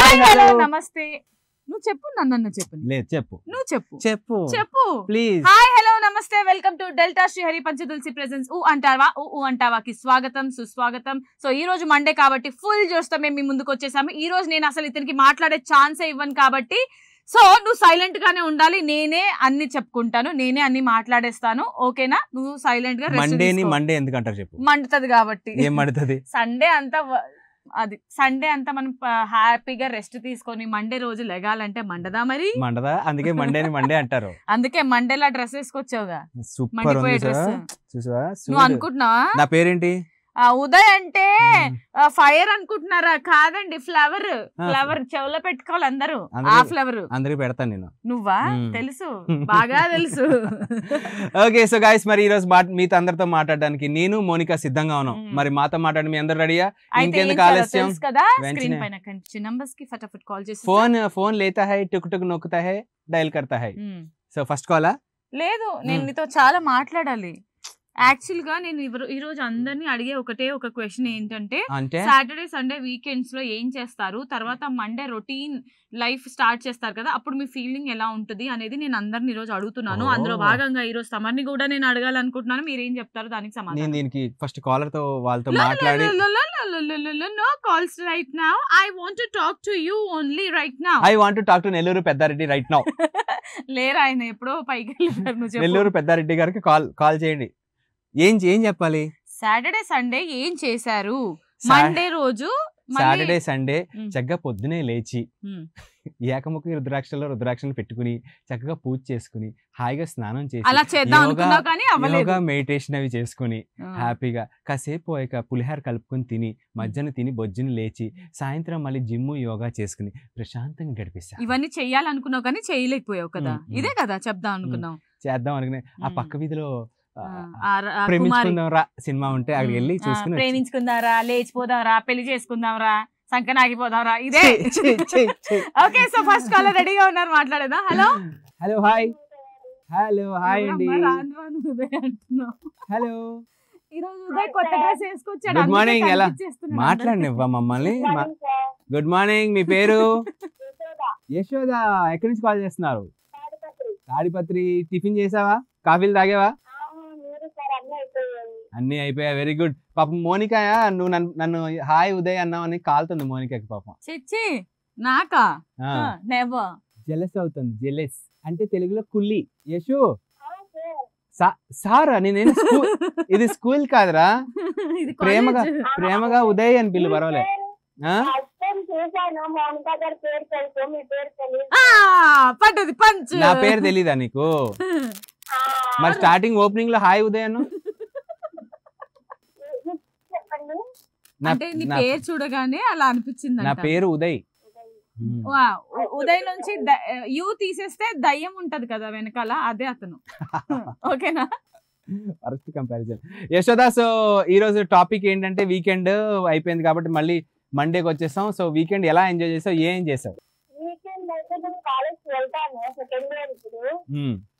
Hi hello నమస్తే. నువ్వు చెప్పు, నన్ను చెప్పు. లేదు చెప్పు, నువ్వు చెప్పు చెప్పు చెప్పు ప్లీజ్. హాయ్ హలో నమస్తే, welcome to delta Srihari Panchatulasi presence ఊ అంటావా ఊ అంటావాకి స్వాగతం సుస్వాగతం. సో ఈ రోజు మండే కాబట్టి ఫుల్ జోష్తో మేము మీ ముందుకు వచ్చేసాము. ఈ రోజు నేను అసలు ఇతనికి మాట్లాడే ఛాన్సే ఇవ్వను కాబట్టి సో నువ్వు సైలెంట్ గానే ఉండాలి. నేనే అన్ని చెప్పుకుంటాను, నేనే అన్ని మాట్లాడేస్తాను, ఓకేనా? నువ్వు సైలెంట్ గా మండే ఎందుకంటారు చెప్పు. మండుతుంది కాబట్టి. ఏం మండుతుంది? సండే అంతా మనం హ్యాపీగా రెస్ట్ తీసుకొని మండే రోజు లెగాలంటే మండదా? మరి మండదా, అందుకే మండే అంటారు. అందుకే మండేలా డ్రెస్ వేసుకొచ్చావుగా, సూపర్ ఉంది చూసావా? నువ్వు అనుకుంటున్నావా నా పేరేంటి? ఉదయ్ అంటే ఫైర్ అనుకుంటున్నారా? కాదండి, ఫ్లవర్ చెవులో పెట్టుకోవాలి అందరూ. ఆ ఫ్లవర్ అందరికి పెడతాను నేను. నువ్వా? తెలుసు, బాగా తెలుసు. ఓకే సో గైస్, మరి ఈ రోజు మీతో అందరితో మాట్లాడడానికి నేను మోనికా సిద్ధంగా ఉన్నాం. మరి మాతో మాట్లాడి మీ అందరు రెడీయా? ఇంకెందుకు ఆలస్యం కదా, స్క్రీన్ పైన కనిపించే నంబర్స్ కి ఫటాఫట్ కాల్ చేసి. ఫోన్ లేతా హై, టుక్ టుక్ నొక్కుతా హై, డైల్ కర్తా హై. సో ఫస్ట్ కాలా? లేదు, నేను నీతో చాలా మాట్లాడాలి. యాక్చువల్ గా నేను ఈ రోజు అందరినీ అడిగే ఒక క్వశ్చన్ ఏంటంటే, సాటర్డే సండే వీకెండ్స్ లో ఏం చేస్తారు, తర్వాత మండే రొటీన్ లైఫ్ స్టార్ట్ చేస్తారు కదా, అప్పుడు మీ ఫీలింగ్ ఎలా ఉంటుంది అనేది నేను అందరిని ఈ రోజు అడుగుతున్నాను. అందులో భాగంగా ఈ రోజు సమర్ని కూడా నేను అడగాలనుకుంటున్నాను. మీరు ఏం చెప్తారు దానికి సమాధానం? దీనికి ఫస్ట్ కాలర్ తో వాళ్ళతో మాట్లాడి. No calls right now. I want to talk to you only right now. I want to talk to Nellore Peddareddy right now. లేరా, ఆయన ఎప్పుడో పైకి వెళ్ళారు. నెల్లూరు పెద్దారెడ్డి గారికి కాల్ చేయండి. ఏం చెప్పాలి? సాటర్డే సండే ఏం చేశారు? మండే రోజు సాటర్డే సండే చక్కగా పొద్దునే లేచి ఏకముఖి రుద్రాక్షలు పెట్టుకుని చక్కగా పూజ చేసుకుని హాయిగా స్నానం చేసి యోగా మెడిటేషన్ అవి చేసుకుని హ్యాపీగా కాసేపు పులిహార కలుపుకొని తిని మధ్యాహ్నం తిని బొజ్జుని లేచి సాయంత్రం మళ్ళీ జిమ్ యోగా చేసుకుని ప్రశాంతంగా గడిపిస్తా. ఇవన్నీ చెయ్యాలనుకున్నావు కానీ చేయలేకపోయావు కదా, ఇదే కదా చెప్దాం అనుకున్నావు. చేద్దాం అనుకునే ఆ పక్క వీధిలో ప్రేమించుకుందాంరా సినిమా ఉంటే అక్కడికి వెళ్ళి చూసుకుని ప్రేమించుకుందాంరా, లేచిపోదాంరా, పెళ్లి చేసుకుందాంరా, సంకన ఆగిపోదాంరా, ఇదే. ఓకే సో ఫస్ట్ కాలర్ రెడీగా ఉన్నారు, మాట్లాడేదా? హలో హాయ్ అండి. హలో, ఈరోజు ఉదయ్ కొత్త డ్రెస్ వేసుకొచ్చాడు. Good morning. ఎలా మాట్లాడినివ్వా మమ్మల్ని? Good morning. మీ పేరు? యశోద. ఎక్కడి నుంచి కాల్ చేస్తున్నారు? తాడిపత్రి. టిఫిన్ చేసావా? కాఫీలు తాగేవా? అన్ని అయిపోయా. Very good. పాపం మోనిక, నువ్వు నన్ను హాయ్ ఉదయ్ అన్నావని కాలుతుంది మోనికకి పాపం. చిచ్చి నాకా? జెలస్ అవుతుంది. జెలస్ అంటే తెలుగులో కుల్లి. యశు సారా, నేను ఇది స్కూల్ కాదురా, ప్రేమగా ఉదయ్ అని పిల్లు, పర్వాలే. నా పేరు తెలీదా నీకు? మరి స్టార్టింగ్ ఓపెనింగ్ లో హాయ్ ఉదయ్ అను. చూడగానే అలా అనిపించింది. నా పేరు ఉదయ్. ఉదయ్ నుంచి యూ తీసేస్తే దయ్యం ఉంటది కదా వెనకాల, అదే అతను. ఓకేనా? First comparison. యశోద, సో ఈ రోజు టాపిక్ ఏంటంటే, వీకెండ్ అయిపోయింది కాబట్టి మళ్ళీ మండేకి వచ్చేసాం. సో వీకెండ్ ఎలా ఎంజాయ్ చేసావు, ఏం చేసావు? వీకెండ్ అయితే నేను కాలేజ్ వెళ్తాను, సెకండ్ ఇయర్. ఇప్పుడు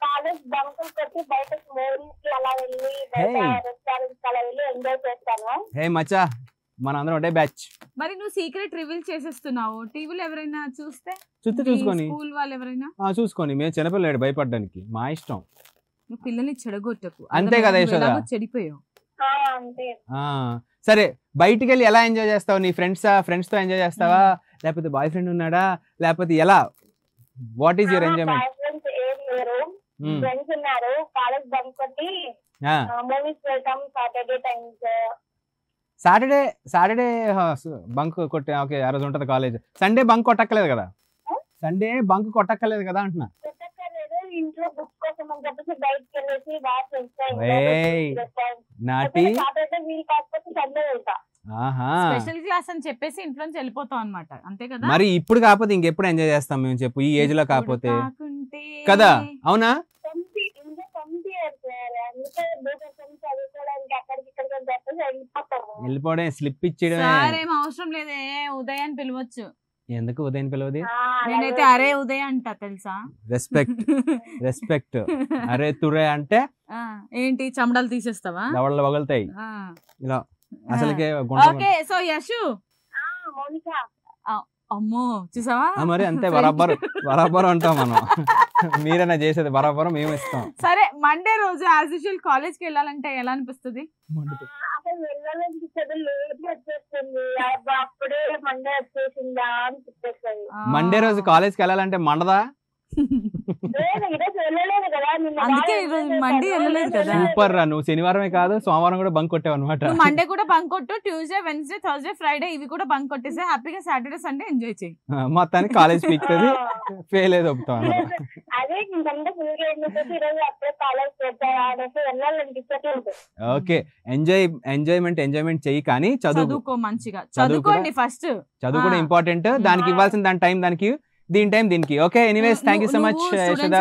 కాలేజ్ బంకులు కొట్టి బయట మూవీస్ కి అలా వెళ్ళి రెస్టారెంట్స్ అలా వెళ్ళి ఎంజాయ్ చేస్తాను. హే మచ్చా, మన అందరం ఒకటే బ్యాచ్. మరి నువ్వు సీక్రెట్ రివీల్ చేసేస్తున్నావు, టీవీలో ఎవరైనా చూసుకొని స్కూల్ వాళ్ళు ఎవరైనా చూసుకొని. మేము చిన్నపిల్లలు భయపడడానికి మా ఇష్టం. నువ్వు పిల్లల్ని చెడగొట్టకు, అంతే కదా యశోద? చెడిపోయావు. సరే, బయటికి వెళ్ళి ఎలా ఎంజాయ్ చేస్తావు? నీ ఫ్రెండ్స్ తో ఎంజాయ్ చేస్తావా, లేకపోతే బాయ్ ఫ్రెండ్ ఉన్నాడా, లేకపోతే ఎలా? What is your enjoyment? Friends ఉన్నారు, కాలేజ్ బంక్ కొట్టి మూవీస్ వెళ్తాం సాటర్డే టైమ్స్. సాటర్డే బంక్ కొట్టే, ఓకే, ఆ రోజు ఉంటది కాలేజ్. సండే బంక్ కొట్టక్కలేదు కదా? సండే బంక్ కొట్టక్కలేదు కదా అంటున్నా. ఇంట్లో బుక్ కోసం అని చెప్పేసి బయటకి వెళ్ళేసి స్పెషల్ క్లాస్ అని చెప్పేసి ఇంట్లోంచి వెళ్ళిపోతాం అన్నమాట, అంతే కదా? మరి ఇప్పుడు కాకపోతే ఇంకెప్పుడు ఎంజాయ్ చేస్తాం మేము చెప్పు, ఈ ఏజ్ లో కాకపోతే కదా? అవునా? వెళ్ళిపోవడం, స్లిప్ ఇచ్చేయడం ఏం అవసరం లేదే. ఉదయ్ అని పిలవచ్చు. ఎందుకు ఉదయం పిలవది? నేనైతే అరే ఉదయ్ అంట, తెలుసా? రెస్పెక్ట్. అరే తురే అంటే ఏంటి, చమడాలు తీసేస్తావా? దవడలు పగులుతాయి ఇలా అసలుకే. ఓకే సో యశు, అమ్మో చూసావా మరి అంతే బరాబర్ ఉంటాం మనం. మీరైనా చేసేది బరాబర్ మేము ఇస్తాం. సరే మండే రోజు యాజ్ యూజువల్ కాలేజ్ కి వెళ్ళాలంటే ఎలా అనిపిస్తుంది? అసలు వెళ్ళాలనిపిస్తుంది, లేట్ వచ్చేస్తుంది, అప్పుడే మండే వచ్చేసిందా అనిపిస్తుంది. మండే రోజు కాలేజ్కి వెళ్ళాలంటే మండదా? అందుకే ఈరోజు మండే వెళ్ళలేదు కదా. సూపర్ రా, నువ్వు శనివారమే కాదు సోమవారం కూడా బంక్ కొట్టావు అనమాట. మండే కూడా బంక్ కొట్టు, ట్యూస్డే వెన్స్డే థర్స్డే ఫ్రైడే ఇవి కూడా బంక్ కొట్టేసి హ్యాపీగా సాటర్డే సండే ఎంజాయ్ చేయి. మొత్తానికి కాలేజ్ పీక్తుంది, ఫెయిల్ ఏదో ఒప్పుతాం. ఓకే, ఎంజాయ్మెంట్ చెయ్యి కానీ చదువుకో మంచిగా, చదువుకోండి ఫస్ట్. చదువు కూడా ఇంపార్టెంట్, దానికి ఇవ్వాల్సిన దాని టైం దానికి, దీని టైం దీనికి. Okay, anyways thank you so much Yashoda.